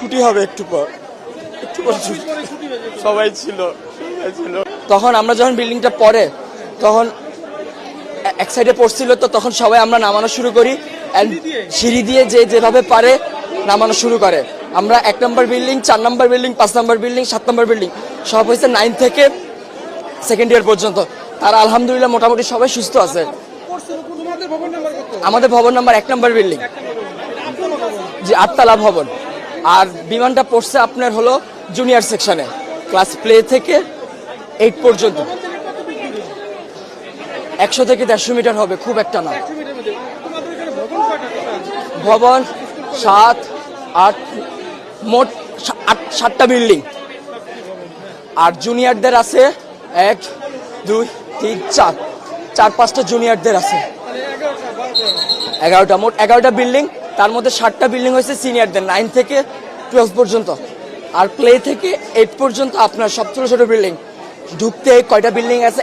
ছুটি হবে একটু পর সবাই ছিল। তখন আমরা যখন বিল্ডিংটা পড়ে তখন এক সাইডে পড়ছিল, তো তখন সবাই আমরা নামানো শুরু করি, সিঁড়ি দিয়ে যে যেভাবে পারে নামানো শুরু করে। আমরা 1 নম্বর বিল্ডিং, 4 নম্বর বিল্ডিং, 5 নম্বর বিল্ডিং, 7 নম্বর বিল্ডিং সব হয়েছে 9 থেকে সেকেন্ড ইয়ার পর্যন্ত। তারা আলহামদুলিল্লাহ মোটামুটি সবাই সুস্থ আছে। আমাদের ভবন নাম্বার 1 নম্বর বিল্ডিং, জি 8তলা ভবন। আর বিমানটা পড়ছে আপনার হলো জুনিয়র সেকশনে, ক্লাস প্লে থেকে 8 পর্যন্ত। 100 থেকে 150 মিটার হবে, খুব একটা না। ভবন 7, 8, মোট 7টা বিল্ডিং। আর জুনিয়রদের আছে 1, 2, 3, 4, 4-5টা জুনিয়রদের আছে। 11টা, মোট 11টা বিল্ডিং। তার মধ্যে 7টা বিল্ডিং হয়েছে সিনিয়রদের, 9 থেকে 12 পর্যন্ত। আর প্লে থেকে 8 পর্যন্ত আপনার সব ছোট ছোট বিল্ডিং। ঢুকতে কয়টা বিল্ডিং আছে?